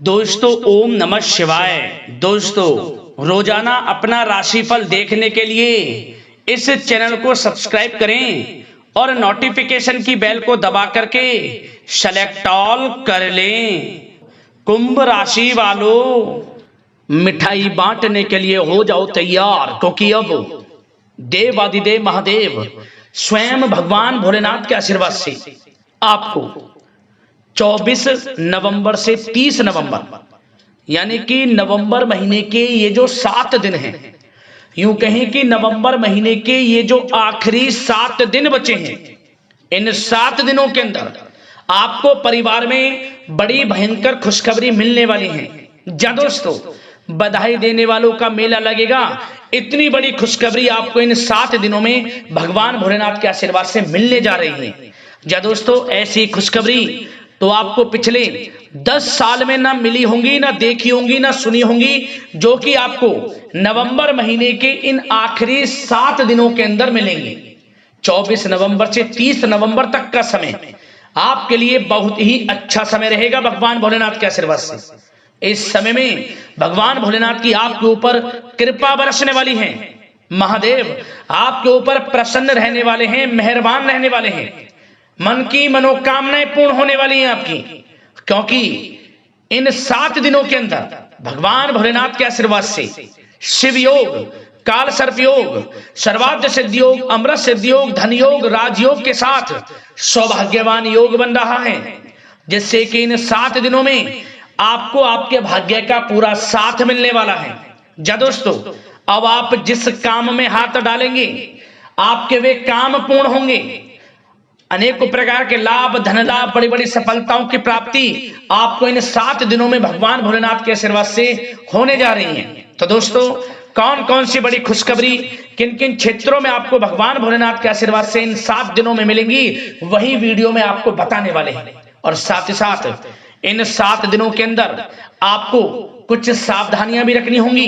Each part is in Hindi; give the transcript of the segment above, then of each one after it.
दोस्तों ओम नमः शिवाय। दोस्तों रोजाना अपना राशिफल देखने के लिए इस चैनल को सब्सक्राइब करें और नोटिफिकेशन की बेल को दबा करके सेलेक्ट ऑल कर लें। कुंभ राशि वालों, मिठाई बांटने के लिए हो जाओ तैयार, क्योंकि अब देवादिदेव महादेव स्वयं भगवान भोलेनाथ के आशीर्वाद से आपको 24 नवंबर से 30 नवंबर यानी कि नवंबर महीने के ये जो 7 दिन हैं, यूं कहें कि नवंबर महीने के ये जो आखिरी 7 दिन बचे हैं, इन 7 दिनों के अंदर आपको परिवार में बड़ी भयंकर खुशखबरी मिलने वाली है। जा दोस्तों, बधाई देने वालों का मेला लगेगा। इतनी बड़ी खुशखबरी आपको इन 7 दिनों में भगवान भोलेनाथ के आशीर्वाद से मिलने जा रही है। जा दोस्तों, ऐसी खुशखबरी तो आपको पिछले 10 साल में ना मिली होंगी, ना देखी होंगी, ना सुनी होंगी, जो कि आपको नवंबर महीने के इन आखिरी 7 दिनों के अंदर मिलेंगी। 24 नवंबर से 30 नवंबर तक का समय आपके लिए बहुत ही अच्छा समय रहेगा भगवान भोलेनाथ के आशीर्वाद से। इस समय में भगवान भोलेनाथ की आपके ऊपर कृपा बरसने वाली है। महादेव आपके ऊपर प्रसन्न रहने वाले हैं, मेहरबान रहने वाले हैं। मन की मनोकामनाएं पूर्ण होने वाली हैं आपकी, क्योंकि इन 7 दिनों के अंदर भगवान भोलेनाथ के आशीर्वाद से शिव योग, काल सर्प योग, सर्वार्थ सिद्धि योग, अमृत सिद्धि योग, धन योग, राजयोग के साथ सौभाग्यवान योग बन रहा है, जिससे कि इन 7 दिनों में आपको आपके भाग्य का पूरा साथ मिलने वाला है। जा दोस्तों, अब आप जिस काम में हाथ डालेंगे आपके वे काम पूर्ण होंगे। अनेकों प्रकार के लाभ, धन लाभ, बड़ी बड़ी सफलताओं की प्राप्ति आपको इन 7 दिनों में भगवान भोलेनाथ के आशीर्वाद से होने जा रही है। तो दोस्तों, कौन कौन सी बड़ी खुशखबरी किन किन क्षेत्रों में आपको भगवान भोलेनाथ के आशीर्वाद से इन 7 दिनों में मिलेंगी, वही वीडियो में आपको बताने वाले हैं। और साथ ही साथ इन 7 दिनों के अंदर आपको कुछ सावधानियां भी रखनी होंगी,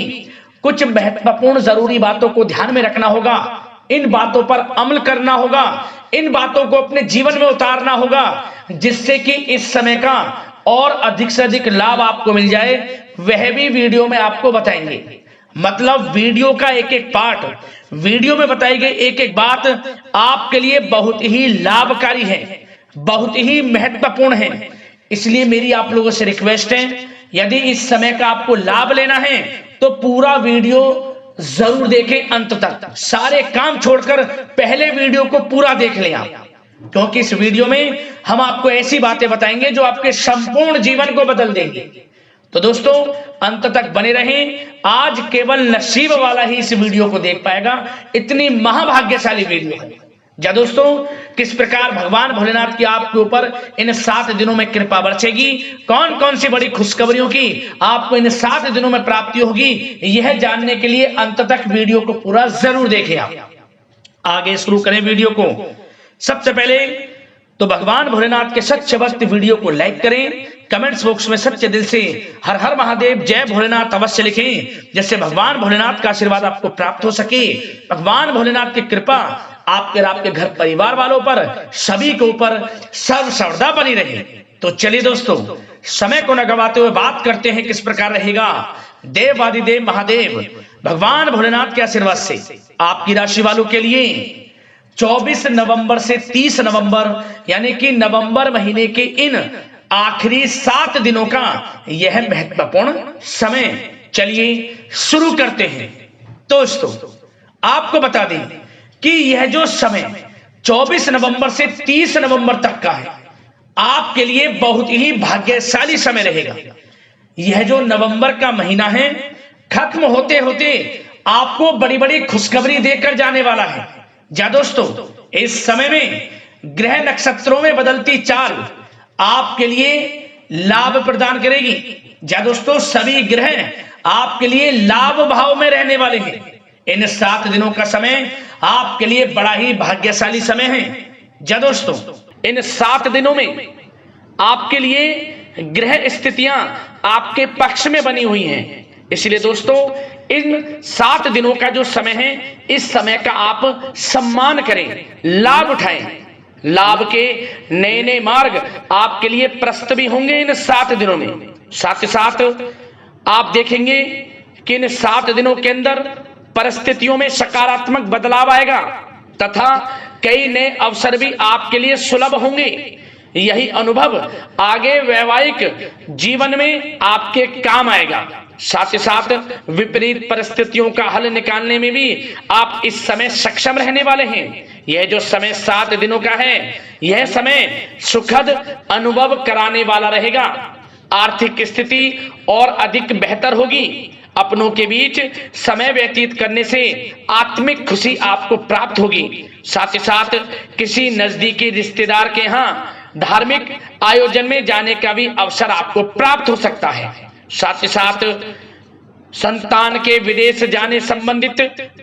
कुछ महत्वपूर्ण जरूरी बातों को ध्यान में रखना होगा, इन बातों पर अमल करना होगा, इन बातों को अपने जीवन में उतारना होगा, जिससे कि इस समय का और अधिक से अधिक लाभ आपको मिल जाए। वह भी वीडियो में आपको बताएंगे। मतलब वीडियो का एक एक पार्ट, वीडियो में बताई गई एक एक बात आपके लिए बहुत ही लाभकारी है, बहुत ही महत्वपूर्ण है। इसलिए मेरी आप लोगों से रिक्वेस्ट है, यदि इस समय का आपको लाभ लेना है तो पूरा वीडियो जरूर देखें अंत तक। सारे काम छोड़कर पहले वीडियो को पूरा देख लें आप, क्योंकि इस वीडियो में हम आपको ऐसी बातें बताएंगे जो आपके संपूर्ण जीवन को बदल देंगे। तो दोस्तों, अंत तक बने रहें। आज केवल नसीब वाला ही इस वीडियो को देख पाएगा, इतनी महाभाग्यशाली वीडियो है। जा दोस्तों, किस प्रकार भगवान भोलेनाथ की आपके ऊपर इन 7 दिनों में कृपा बरसेगी, कौन कौन सी बड़ी खुशखबरियों की आपको इन 7 दिनों में प्राप्ति होगी, यह जानने के लिए अंत तक वीडियो को पूरा जरूर देखें आप। आगे शुरू करें वीडियो को। सबसे पहले तो भगवान भोलेनाथ के सच्चे भक्त वीडियो को लाइक करें, कमेंट्स बॉक्स में सच्चे दिल से हर हर महादेव, जय भोलेनाथ अवश्य लिखें, जिससे भगवान भोलेनाथ का आशीर्वाद आपको प्राप्त हो सके। भगवान भोलेनाथ की कृपा आपके और आपके घर परिवार वालों पर, सभी के ऊपर सर्वदा बनी रहे। तो चलिए दोस्तों, समय को न गवाते हुए बात करते हैं किस प्रकार रहेगा देवादिदेव महादेव भगवान भोलेनाथ के आशीर्वाद से आपकी राशि वालों के लिए 24 नवंबर से 30 नवंबर यानी कि नवंबर महीने के इन आखिरी 7 दिनों का यह महत्वपूर्ण समय। चलिए शुरू करते हैं। दोस्तों, आपको बता दें कि यह जो समय 24 नवंबर से 30 नवंबर तक का है, आपके लिए बहुत ही भाग्यशाली समय रहेगा। यह जो नवंबर का महीना है, खत्म होते होते आपको बड़ी बड़ी खुशखबरी देकर जाने वाला है। जा दोस्तों, इस समय में ग्रह नक्षत्रों में बदलती चाल आपके लिए लाभ प्रदान करेगी। जा दोस्तों, सभी ग्रह आपके लिए लाभ भाव में रहने वाले हैं। इन 7 दिनों का समय आपके लिए बड़ा ही भाग्यशाली समय है। जा दोस्तों, इन 7 दिनों में आपके लिए ग्रह स्थितियां आपके पक्ष में बनी हुई हैं। इसलिए दोस्तों, इन 7 दिनों का जो समय है, इस समय का आप सम्मान करें, लाभ उठाएं। लाभ के नए नए मार्ग आपके लिए प्रशस्त भी होंगे इन 7 दिनों में। साथ ही साथ आप देखेंगे कि इन 7 दिनों के अंदर परिस्थितियों में सकारात्मक बदलाव आएगा तथा कई नए अवसर भी आपके लिए सुलभ होंगे। यही अनुभव आगे वैवाहिक जीवन में आपके काम आएगा। साथ ही साथ विपरीत परिस्थितियों का हल निकालने में भी आप इस समय सक्षम रहने वाले हैं। यह जो समय 7 दिनों का है, यह समय सुखद अनुभव कराने वाला रहेगा। आर्थिक स्थिति और अधिक बेहतर होगी। अपनों के बीच समय व्यतीत करने से आत्मिक खुशी आपको प्राप्त होगी। साथ ही साथ किसी नजदीकी रिश्तेदार के यहाँ धार्मिक आयोजन में जाने का भी अवसर आपको प्राप्त हो सकता है। साथ ही साथ संतान के विदेश जाने संबंधित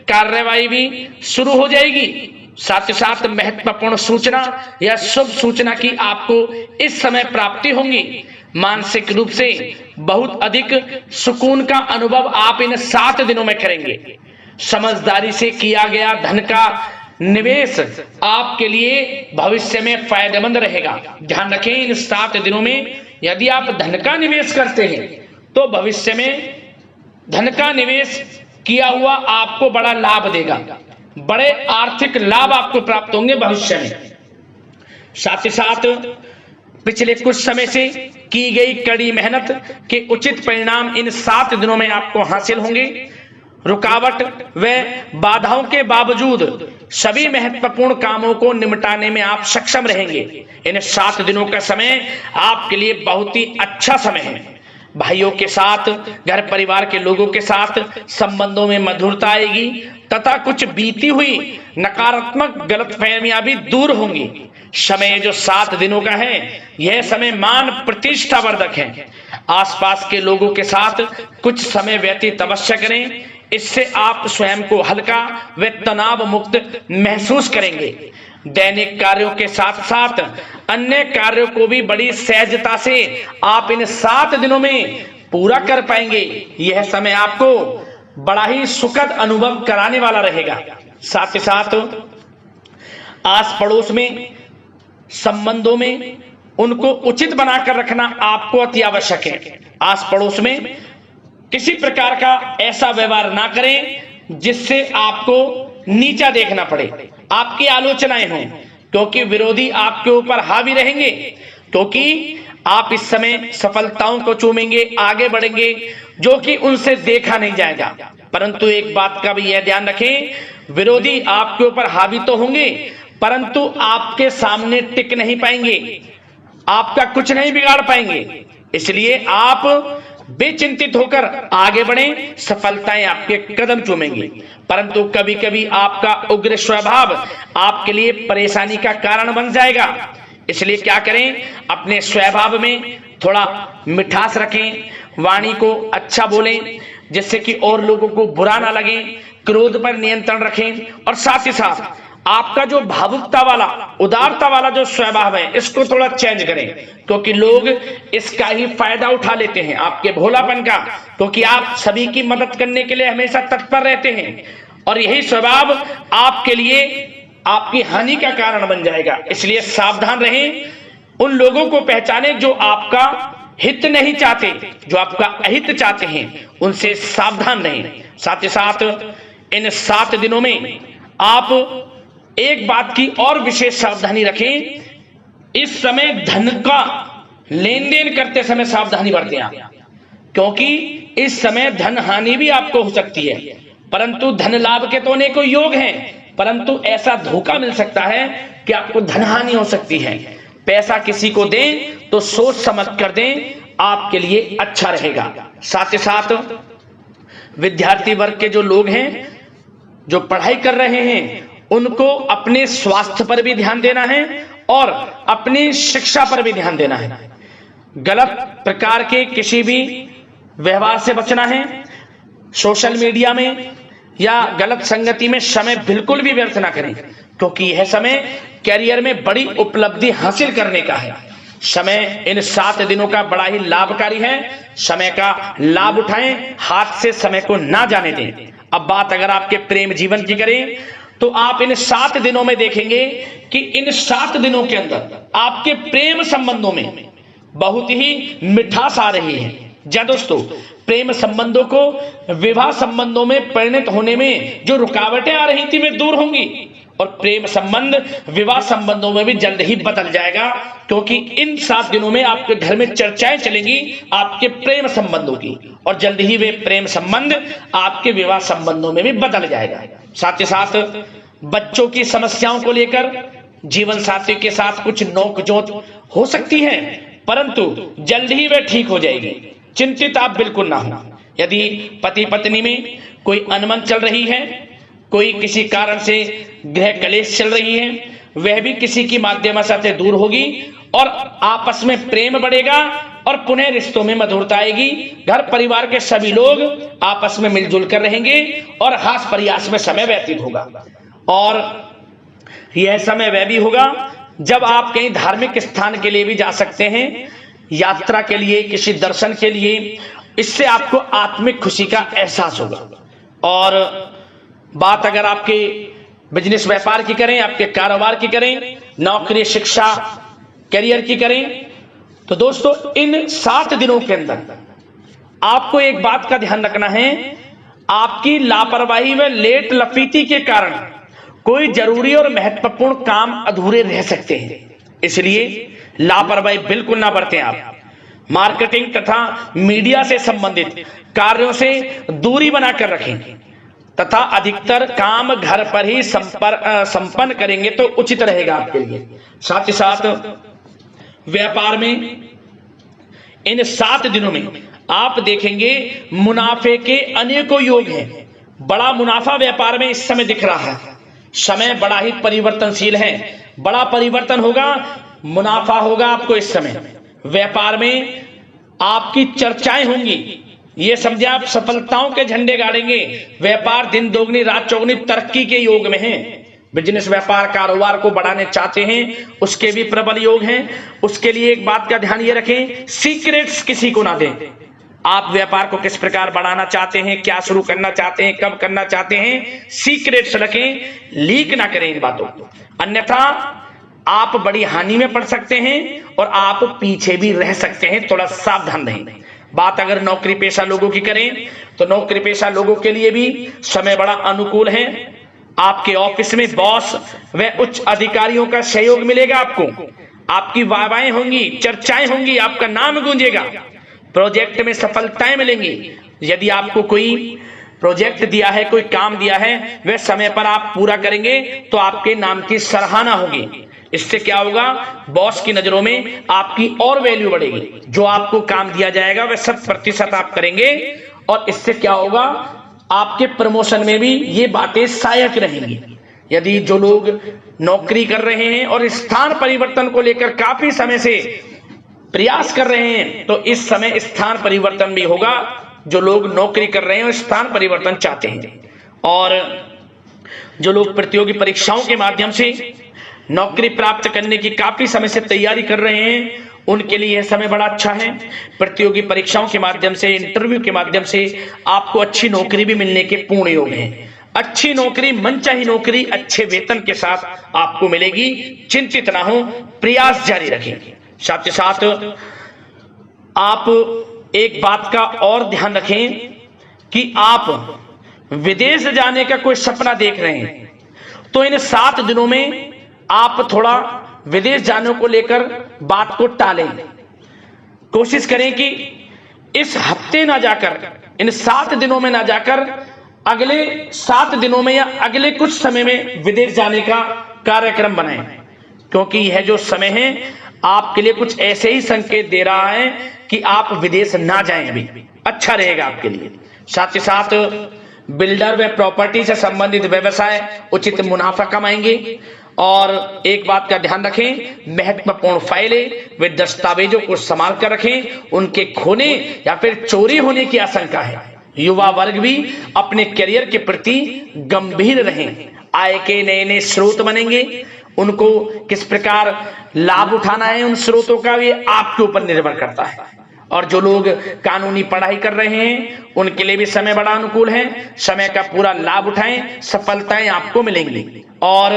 कार्यवाही भी शुरू हो जाएगी। साथ ही साथ महत्वपूर्ण सूचना या शुभ सूचना की आपको इस समय प्राप्ति होगी। मानसिक रूप से बहुत अधिक सुकून का अनुभव आप इन 7 दिनों में करेंगे। समझदारी से किया गया धन का निवेश आपके लिए भविष्य में फायदेमंद रहेगा। ध्यान रखें, इन 7 दिनों में यदि आप धन का निवेश करते हैं तो भविष्य में धन का निवेश किया हुआ आपको बड़ा लाभ देगा। बड़े आर्थिक लाभ आपको प्राप्त होंगे भविष्य में। साथ ही साथ पिछले कुछ समय से की गई कड़ी मेहनत के उचित परिणाम इन 7 दिनों में आपको हासिल होंगे। रुकावट व बाधाओं के बावजूद सभी महत्वपूर्ण कामों को निपटाने में आप सक्षम रहेंगे। इन 7 दिनों का समय आपके लिए बहुत ही अच्छा समय है। भाइयों के साथ, घर परिवार के लोगों के साथ संबंधों में मधुरता आएगी तथा कुछ बीती हुई नकारात्मक गलतफहमियां भी दूर होंगी। समय जो 7 दिनों का है, यह समय मान प्रतिष्ठा वर्धक है। आसपास के लोगों के साथ कुछ समय व्यतीत अवश्य करें। इससे आप स्वयं को हल्का व तनाव मुक्त महसूस करेंगे। दैनिक कार्यों के साथ साथ अन्य कार्यों को भी बड़ी सहजता से आप इन 7 दिनों में पूरा कर पाएंगे। यह समय आपको बड़ा ही सुखद अनुभव कराने वाला रहेगा। साथ ही साथ आस पड़ोस में संबंधों में उनको उचित बनाकर रखना आपको अति आवश्यक है। आस पड़ोस में किसी प्रकार का ऐसा व्यवहार ना करें जिससे आपको नीचा देखना पड़े, आपकी आलोचनाएं हों, क्योंकि विरोधी आपके ऊपर हावी रहेंगे। क्योंकि आप इस समय सफलताओं को चूमेंगे, आगे बढ़ेंगे, जो कि उनसे देखा नहीं जाएगा। परंतु एक बात का भी यह ध्यान रखें, विरोधी आपके ऊपर हावी तो होंगे परंतु आपके सामने टिक नहीं पाएंगे, आपका कुछ नहीं बिगाड़ पाएंगे। इसलिए आप बेचिंतित होकर आगे बढ़ें, सफलताएं आपके कदम चूमेंगी। परंतु कभी कभी आपका उग्र स्वभाव आपके लिए परेशानी का कारण बन जाएगा। इसलिए क्या करें, अपने स्वभाव में थोड़ा मिठास रखें, वाणी को अच्छा बोलें जिससे कि और लोगों को बुरा ना लगे, क्रोध पर नियंत्रण रखें। और साथ ही साथ आपका जो भावुकता वाला, उदारता वाला जो स्वभाव है, इसको थोड़ा चेंज करें, क्योंकि लोग इसका ही फायदा उठा लेते हैं, आपके भोलापन का। क्योंकि आप सभी की मदद करने के लिए हमेशा तत्पर रहते हैं और यही स्वभाव आपके लिए आपकी हानि का कारण बन जाएगा। इसलिए सावधान रहें, उन लोगों को पहचानें जो आपका हित नहीं चाहते, जो आपका अहित चाहते हैं, उनसे सावधान रहें। साथ ही साथ इन 7 दिनों में आप एक बात की और विशेष सावधानी रखें, इस समय धन का लेन देन करते समय सावधानी बरतें आप, क्योंकि इस समय धन हानि भी आपको हो सकती है। परंतु धन लाभ के तो अनेकों योग हैं, परंतु ऐसा धोखा मिल सकता है कि आपको धन हानि हो सकती है। पैसा किसी को दें तो सोच समझ कर दें, आपके लिए अच्छा रहेगा। साथ ही साथ विद्यार्थी वर्ग के जो लोग हैं, जो पढ़ाई कर रहे हैं, उनको अपने स्वास्थ्य पर भी ध्यान देना है और अपनी शिक्षा पर भी ध्यान देना है। गलत प्रकार के किसी भी व्यवहार से बचना है। सोशल मीडिया में या गलत संगति में समय बिल्कुल भी व्यर्थ ना करें, क्योंकि यह समय कैरियर में बड़ी उपलब्धि हासिल करने का है। समय इन 7 दिनों का बड़ा ही लाभकारी है। समय का लाभ उठाएं, हाथ से समय को ना जाने दें। अब बात अगर आपके प्रेम जीवन की करें तो आप इन 7 दिनों में देखेंगे कि इन 7 दिनों के अंदर आपके प्रेम संबंधों में बहुत ही मिठास आ रही है। जी दोस्तों, प्रेम संबंधों को विवाह संबंधों में परिणत होने में जो रुकावटें आ रही थी वे दूर होंगी और प्रेम संबंध विवाह संबंधों में भी जल्द ही बदल जाएगा, क्योंकि इन 7 दिनों में आपके घर में चर्चाएं चलेंगी आपके प्रेम संबंधों की और जल्द ही वे प्रेम संबंध आपके विवाह संबंधों में भी बदल जाएगा। साथ ही साथ बच्चों की समस्याओं को लेकर जीवन साथी के साथ कुछ नोकझोंक हो सकती है, परंतु जल्द ही वे ठीक हो जाएगी। चिंतित आप बिल्कुल ना हो। यदि पति पत्नी में कोई अनबन चल रही है, कोई किसी कारण से गृह कलेश चल रही है, वह भी किसी की माध्यम से दूर होगी और आपस में प्रेम बढ़ेगा और पुनः रिश्तों में मधुरता आएगी। घर परिवार के सभी लोग आपस में मिलजुल कर रहेंगे और हास प्रयास में समय व्यतीत होगा। और यह समय वह भी होगा जब आप कहीं धार्मिक स्थान के लिए भी जा सकते हैं, यात्रा के लिए, किसी दर्शन के लिए। इससे आपको आत्मिक खुशी का एहसास होगा। और बात अगर आपके बिजनेस व्यापार की करें, आपके कारोबार की करें, नौकरी, शिक्षा, करियर की करें, तो दोस्तों इन 7 दिनों के अंदर आपको एक बात का ध्यान रखना है, आपकी लापरवाही व लेट लफीती के कारण कोई जरूरी और महत्वपूर्ण काम अधूरे रह सकते हैं। इसलिए लापरवाही बिल्कुल ना बरतें। आप मार्केटिंग तथा मीडिया से संबंधित कार्यों से दूरी बनाकर रखें तथा अधिकतर काम घर पर ही संपन्न करेंगे तो उचित रहेगा आपके लिए। साथ ही साथ व्यापार में इन 7 दिनों में आप देखेंगे मुनाफे के अनेकों योग हैं। बड़ा मुनाफा व्यापार में इस समय दिख रहा है। समय बड़ा ही परिवर्तनशील है, बड़ा परिवर्तन होगा, मुनाफा होगा आपको इस समय। व्यापार में आपकी चर्चाएं होंगी, ये समझे आप सफलताओं के झंडे गाड़ेंगे। व्यापार दिन दोगुनी रात चौगुनी तरक्की के योग में है। बिजनेस व्यापार कारोबार को बढ़ाने चाहते हैं, उसके भी प्रबल योग हैं। उसके लिए एक बात का ध्यान ये रखें, सीक्रेट्स किसी को ना दें। आप व्यापार को किस प्रकार बढ़ाना चाहते हैं, क्या शुरू करना चाहते हैं, कब करना चाहते हैं, सीक्रेट्स रखें, लीक ना करें इन बातों को, अन्यथा आप बड़ी हानि में पड़ सकते हैं और आप पीछे भी रह सकते हैं। थोड़ा सावधान रहें। बात अगर नौकरी पेशा लोगों की करें तो नौकरी पेशा लोगों के लिए भी समय बड़ा अनुकूल है। आपके ऑफिस में बॉस व उच्च अधिकारियों का सहयोग मिलेगा आपको, आपकी वाहवाहें होंगी, चर्चाएं होंगी, आपका नाम गूंजेगा, प्रोजेक्ट में सफलताएं मिलेंगी। यदि आपको कोई प्रोजेक्ट दिया है, कोई काम दिया है, वह समय पर आप पूरा करेंगे तो आपके नाम की सराहना होगी। इससे क्या होगा, बॉस की नजरों में आपकी और वैल्यू बढ़ेगी। जो आपको काम दिया जाएगा वह 100% आप करेंगे और इससे क्या होगा, आपके प्रमोशन में भी ये बातें सहायक रहेंगी। यदि जो लोग नौकरी कर रहे हैं और स्थान परिवर्तन को लेकर काफी समय से प्रयास कर रहे हैं, तो इस समय स्थान परिवर्तन भी होगा। जो लोग नौकरी कर रहे हैं और स्थान परिवर्तन चाहते हैं, और जो लोग प्रतियोगी परीक्षाओं के माध्यम से नौकरी प्राप्त करने की काफी समय से तैयारी कर रहे हैं, उनके लिए यह समय बड़ा अच्छा है। प्रतियोगी परीक्षाओं के माध्यम से, इंटरव्यू के माध्यम से आपको अच्छी नौकरी भी मिलने के पूर्ण योग हैं। अच्छी नौकरी, मनचाही नौकरी अच्छे वेतन के साथ आपको मिलेगी। चिंतित ना हो, प्रयास जारी रखें। साथ ही साथ आप एक बात का और ध्यान रखें कि आप विदेश जाने का कोई सपना देख रहे हैं तो इन 7 दिनों में आप थोड़ा विदेश जाने को लेकर बात को टालें। कोशिश करें कि इस हफ्ते ना जाकर, इन 7 दिनों में ना जाकर, अगले 7 दिनों में या अगले कुछ समय में विदेश जाने का कार्यक्रम बनाएं, क्योंकि यह जो समय है आपके लिए कुछ ऐसे ही संकेत दे रहा है कि आप विदेश ना जाएं, अभी अच्छा रहेगा आपके लिए। साथ ही साथ बिल्डर व प्रॉपर्टी से संबंधित व्यवसाय उचित मुनाफा कमाएंगे। और एक बात का ध्यान रखें, महत्वपूर्ण फाइलें व दस्तावेजों को संभाल कर रखें, उनके खोने या फिर चोरी होने की आशंका है। युवा वर्ग भी अपने करियर के प्रति गंभीर रहें। आय के नए नए स्रोत बनेंगे, उनको किस प्रकार लाभ उठाना है उन स्रोतों का, ये आपके ऊपर निर्भर करता है। और जो लोग कानूनी पढ़ाई कर रहे हैं उनके लिए भी समय बड़ा अनुकूल है। समय का पूरा लाभ उठाएं, सफलताएं आपको मिलेंगी। और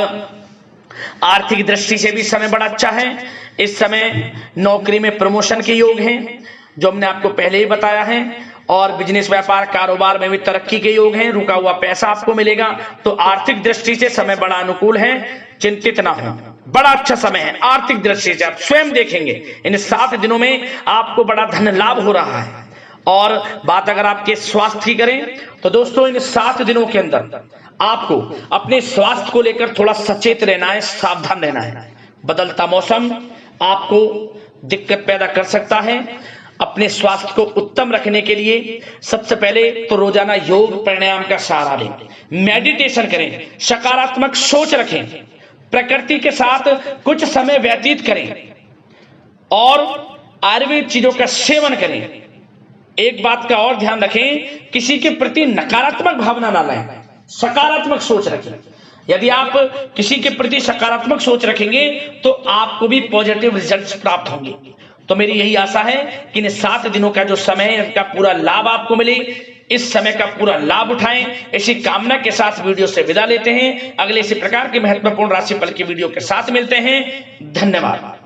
आर्थिक दृष्टि से भी समय बड़ा अच्छा है। इस समय नौकरी में प्रमोशन के योग हैं, जो हमने आपको पहले ही बताया है, और बिजनेस व्यापार कारोबार में भी तरक्की के योग हैं। रुका हुआ पैसा आपको मिलेगा। तो आर्थिक दृष्टि से समय बड़ा अनुकूल है, चिंतित ना हो, बड़ा अच्छा समय है आर्थिक दृष्टि से। आप स्वयं देखेंगे इन 7 दिनों में आपको बड़ा धन लाभ हो रहा है। और बात अगर आपके स्वास्थ्य की करें तो दोस्तों इन 7 दिनों के अंदर आपको अपने स्वास्थ्य को लेकर थोड़ा सचेत रहना है, सावधान रहना है। बदलता मौसम आपको दिक्कत पैदा कर सकता है। अपने स्वास्थ्य को उत्तम रखने के लिए सबसे पहले तो रोजाना योग प्राणायाम का सहारा लें, मेडिटेशन करें, सकारात्मक सोच रखें, प्रकृति के साथ कुछ समय व्यतीत करें और आयुर्वेद चीजों का सेवन करें। एक बात का और ध्यान रखें, किसी के प्रति नकारात्मक भावना ना लाएं, सकारात्मक सोच रखें। यदि आप किसी के प्रति सकारात्मक सोच रखेंगे तो आपको भी पॉजिटिव रिजल्ट्स प्राप्त होंगे। तो मेरी यही आशा है कि इन 7 दिनों का जो समय है इसका पूरा लाभ आपको मिले, इस समय का पूरा लाभ उठाएं। इसी कामना के साथ वीडियो से विदा लेते हैं। अगले इसी प्रकार के महत्वपूर्ण राशिफल की वीडियो के साथ मिलते हैं। धन्यवाद।